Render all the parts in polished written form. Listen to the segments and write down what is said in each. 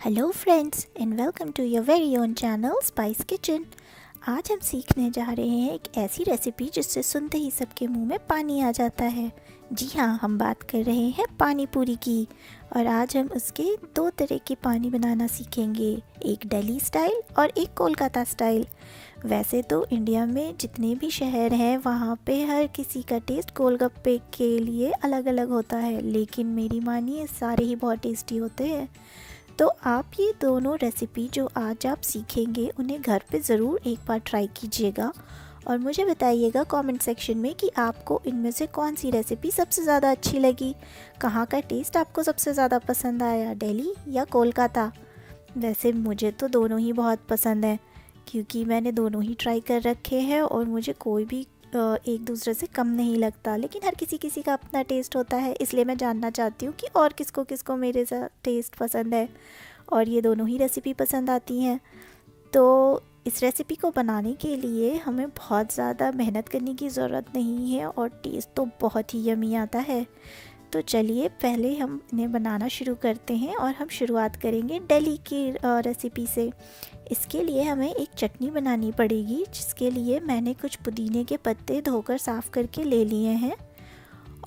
Hello friends and welcome to your very own channel Spice Kitchen. आज हम सीखने जा रहे हैं एक ऐसी रेसिपी जिससे सुनते ही सबके मुंह में पानी आ जाता है। जी हाँ, हम बात कर रहे हैं पानी पूरी की। और आज हम उसके दो तरह के पानी बनाना सीखेंगे, एक दिल्ली स्टाइल और एक कोलकाता स्टाइल। वैसे तो इंडिया में जितने भी शहर हैं वहाँ पे हर किसी का टेस्ट गोलगप्पे के लिए अलग अलग होता है, लेकिन मेरी मानिए सारे ही बहुत टेस्टी होते हैं। तो आप ये दोनों रेसिपी जो आज आप सीखेंगे उन्हें घर पे ज़रूर एक बार ट्राई कीजिएगा और मुझे बताइएगा कमेंट सेक्शन में कि आपको इनमें से कौन सी रेसिपी सबसे ज़्यादा अच्छी लगी, कहाँ का टेस्ट आपको सबसे ज़्यादा पसंद आया, दिल्ली या कोलकाता। वैसे मुझे तो दोनों ही बहुत पसंद है क्योंकि मैंने दोनों ही ट्राई कर रखे हैं और मुझे कोई भी एक दूसरे से कम नहीं लगता। लेकिन हर किसी किसी का अपना टेस्ट होता है, इसलिए मैं जानना चाहती हूँ कि और किसको किसको मेरे साथ टेस्ट पसंद है और ये दोनों ही रेसिपी पसंद आती हैं। तो इस रेसिपी को बनाने के लिए हमें बहुत ज़्यादा मेहनत करने की ज़रूरत नहीं है और टेस्ट तो बहुत ही यमी आता है। तो चलिए पहले हम इन्हें बनाना शुरू करते हैं और हम शुरुआत करेंगे दिल्ली की रेसिपी से। इसके लिए हमें एक चटनी बनानी पड़ेगी, जिसके लिए मैंने कुछ पुदीने के पत्ते धोकर साफ़ करके ले लिए हैं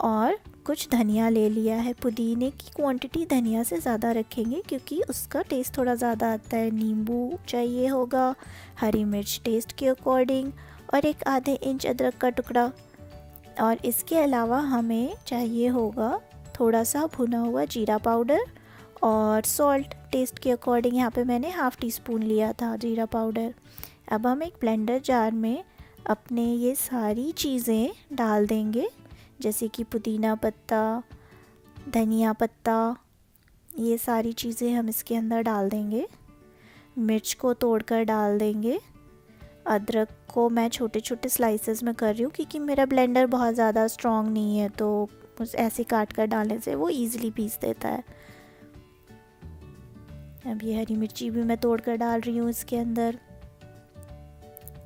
और कुछ धनिया ले लिया है। पुदीने की क्वांटिटी धनिया से ज़्यादा रखेंगे क्योंकि उसका टेस्ट थोड़ा ज़्यादा आता है। नींबू चाहिए होगा, हरी मिर्च टेस्ट के अकॉर्डिंग और एक आधे इंच अदरक का टुकड़ा। और इसके अलावा हमें चाहिए होगा थोड़ा सा भुना हुआ जीरा पाउडर और सॉल्ट टेस्ट के अकॉर्डिंग। यहाँ पे मैंने हाफ़ टी स्पून लिया था जीरा पाउडर। अब हम एक ब्लेंडर जार में अपने ये सारी चीज़ें डाल देंगे, जैसे कि पुदीना पत्ता, धनिया पत्ता, ये सारी चीज़ें हम इसके अंदर डाल देंगे। मिर्च को तोड़कर डाल देंगे। अदरक को मैं छोटे छोटे स्लाइसेस में कर रही हूँ क्योंकि मेरा ब्लेंडर बहुत ज़्यादा स्ट्रॉन्ग नहीं है, तो उस ऐसे काट कर डालने से वो ईज़िली पीस देता है। अब ये हरी मिर्ची भी मैं तोड़ कर डाल रही हूँ इसके अंदर।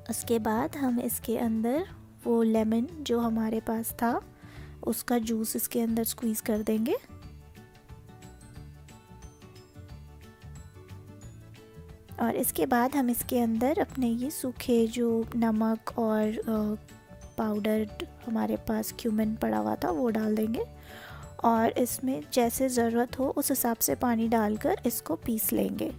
उसके बाद हम इसके अंदर वो लेमन जो हमारे पास था उसका जूस इसके अंदर स्क्वीज़ कर देंगे। और इसके बाद हम इसके अंदर अपने ये सूखे जो नमक और पाउडर हमारे पास क्यूमिन पड़ा हुआ था वो डाल देंगे और इसमें जैसे ज़रूरत हो उस हिसाब से पानी डालकर इसको पीस लेंगे।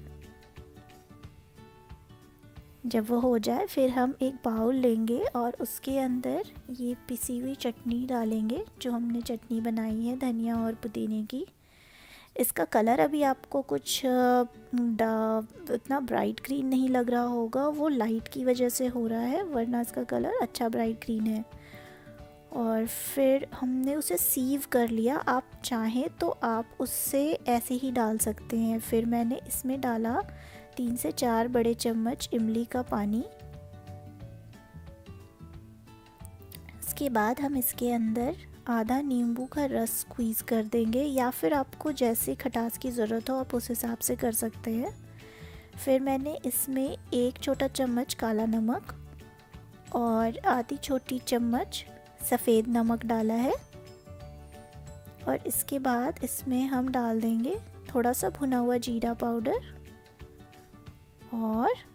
जब वो हो जाए फिर हम एक बाउल लेंगे और उसके अंदर ये पिसी हुई चटनी डालेंगे, जो हमने चटनी बनाई है धनिया और पुदीने की। इसका कलर अभी आपको कुछ इतना ब्राइट ग्रीन नहीं लग रहा होगा, वो लाइट की वजह से हो रहा है, वरना इसका कलर अच्छा ब्राइट ग्रीन है। और फिर हमने उसे सीव कर लिया। आप चाहें तो आप उससे ऐसे ही डाल सकते हैं। फिर मैंने इसमें डाला 3 से 4 बड़े चम्मच इमली का पानी। इसके बाद हम इसके अंदर आधा नींबू का रस स्क्वीज़ कर देंगे, या फिर आपको जैसे खटास की ज़रूरत हो आप उस हिसाब से कर सकते हैं। फिर मैंने इसमें 1 छोटा चम्मच काला नमक और आधी छोटी चम्मच सफ़ेद नमक डाला है। और इसके बाद इसमें हम डाल देंगे थोड़ा सा भुना हुआ जीरा पाउडर और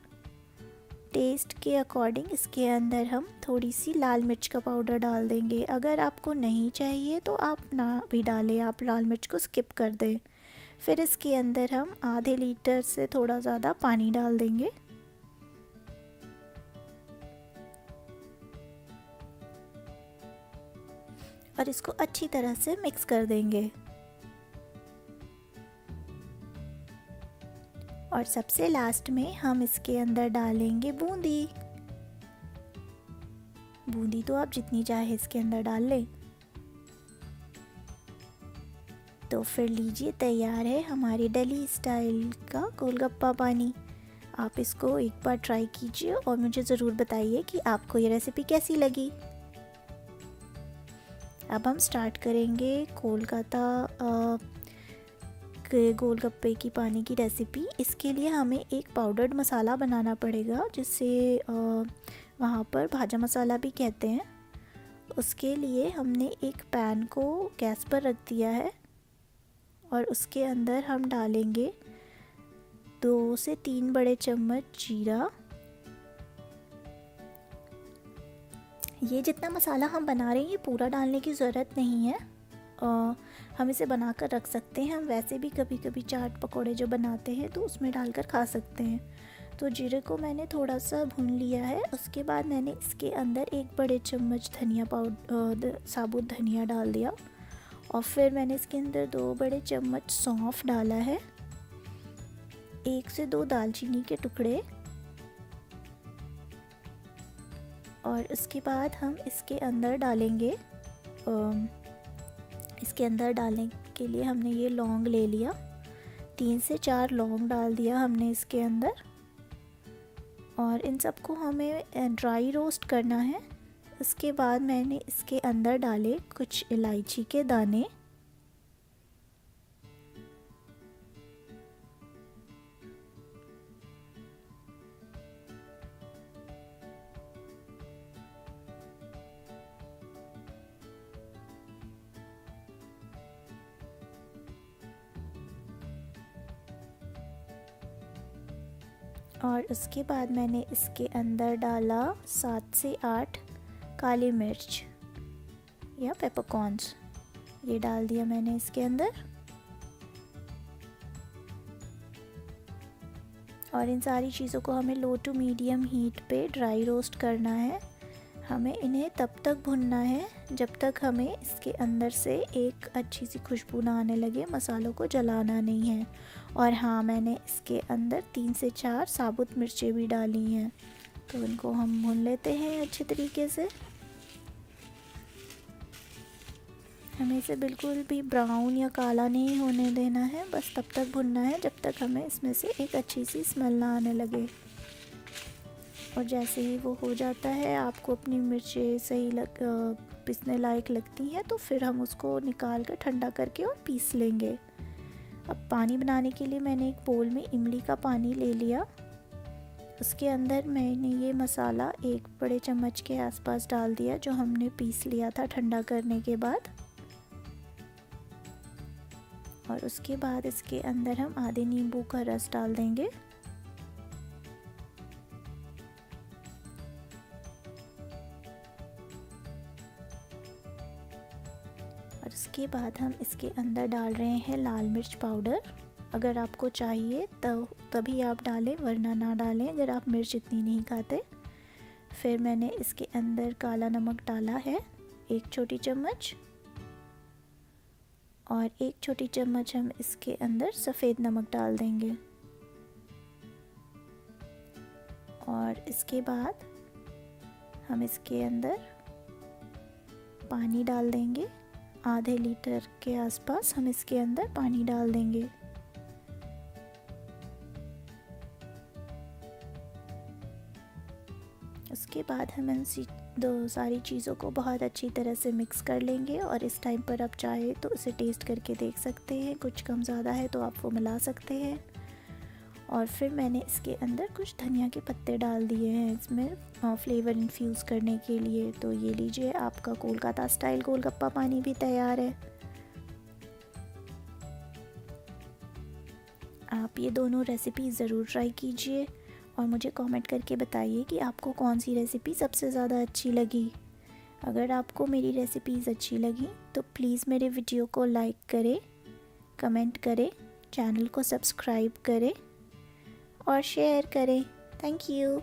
टेस्ट के अकॉर्डिंग इसके अंदर हम थोड़ी सी लाल मिर्च का पाउडर डाल देंगे। अगर आपको नहीं चाहिए तो आप ना भी डालें, आप लाल मिर्च को स्किप कर दें। फिर इसके अंदर हम आधे लीटर से थोड़ा ज़्यादा पानी डाल देंगे। और इसको अच्छी तरह से मिक्स कर देंगे। और सबसे लास्ट में हम इसके अंदर डालेंगे बूंदी। बूंदी तो आप जितनी चाहे इसके अंदर डाल लें। तो फिर लीजिए, तैयार है हमारी दिल्ली स्टाइल का गोलगप्पा पानी। आप इसको एक बार ट्राई कीजिए और मुझे ज़रूर बताइए कि आपको ये रेसिपी कैसी लगी। अब हम स्टार्ट करेंगे कोलकाता गोलगप्पे की पानी की रेसिपी। इसके लिए हमें एक पाउडर्ड मसाला बनाना पड़ेगा, जिसे वहाँ पर भाजा मसाला भी कहते हैं। उसके लिए हमने एक पैन को गैस पर रख दिया है और उसके अंदर हम डालेंगे 2 से 3 बड़े चम्मच जीरा। ये जितना मसाला हम बना रहे हैं ये पूरा डालने की ज़रूरत नहीं है, हम इसे बनाकर रख सकते हैं। हम वैसे भी कभी कभी चाट पकौड़े जो बनाते हैं तो उसमें डालकर खा सकते हैं। तो जीरे को मैंने थोड़ा सा भून लिया है। उसके बाद मैंने इसके अंदर 1 बड़े चम्मच धनिया पाउडर, साबुत धनिया डाल दिया। और फिर मैंने इसके अंदर 2 बड़े चम्मच सौंफ डाला है, 1 से 2 दालचीनी के टुकड़े। और उसके बाद हम इसके अंदर डालेंगे, इसके अंदर डालने के लिए हमने ये लौंग ले लिया, 3 से 4 लौंग डाल दिया हमने इसके अंदर। और इन सबको हमें ड्राई रोस्ट करना है। उसके बाद मैंने इसके अंदर डाले कुछ इलायची के दाने, और उसके बाद मैंने इसके अंदर डाला 7 से 8 काली मिर्च या पेपरकॉर्न्स, ये डाल दिया मैंने इसके अंदर। और इन सारी चीज़ों को हमें लो टू मीडियम हीट पे ड्राई रोस्ट करना है। हमें इन्हें तब तक भुनना है जब तक हमें इसके अंदर से एक अच्छी सी खुशबू ना आने लगे, मसालों को जलाना नहीं है। और हाँ, मैंने इसके अंदर 3 से 4 साबुत मिर्चें भी डाली हैं, तो इनको हम भून लेते हैं अच्छे तरीके से। हमें इसे बिल्कुल भी ब्राउन या काला नहीं होने देना है, बस तब तक भुनना है जब तक हमें इसमें से एक अच्छी सी स्मेल ना आने लगे। और जैसे ही वो हो जाता है, आपको अपनी मिर्चें सही पीसने लायक लगती हैं, तो फिर हम उसको निकाल कर ठंडा करके और पीस लेंगे। अब पानी बनाने के लिए मैंने एक बोल में इमली का पानी ले लिया। उसके अंदर मैंने ये मसाला 1 बड़े चम्मच के आसपास डाल दिया जो हमने पीस लिया था ठंडा करने के बाद। और उसके बाद इसके अंदर हम आधे नींबू का रस डाल देंगे। और उसके बाद हम इसके अंदर डाल रहे हैं लाल मिर्च पाउडर। अगर आपको चाहिए तो तभी आप डालें, वरना ना डालें अगर आप मिर्च इतनी नहीं खाते। फिर मैंने इसके अंदर काला नमक डाला है 1 छोटी चम्मच, और 1 छोटी चम्मच हम इसके अंदर सफ़ेद नमक डाल देंगे। और इसके बाद हम इसके अंदर पानी डाल देंगे, आधे लीटर के आसपास हम इसके अंदर पानी डाल देंगे। उसके बाद हम इन सारी चीज़ों को बहुत अच्छी तरह से मिक्स कर लेंगे। और इस टाइम पर आप चाहे तो इसे टेस्ट करके देख सकते हैं, कुछ कम ज़्यादा है तो आप वो मिला सकते हैं। और फिर मैंने इसके अंदर कुछ धनिया के पत्ते डाल दिए हैं इसमें फ्लेवर इन्फ्यूज़ करने के लिए। तो ये लीजिए, आपका कोलकाता स्टाइल गोलगप्पा पानी भी तैयार है। आप ये दोनों रेसिपी ज़रूर ट्राई कीजिए और मुझे कमेंट करके बताइए कि आपको कौन सी रेसिपी सबसे ज़्यादा अच्छी लगी। अगर आपको मेरी रेसिपीज़ अच्छी लगी तो प्लीज़ मेरे वीडियो को लाइक करें, कमेंट करें, चैनल को सब्सक्राइब करें और शेयर करें। Thank you.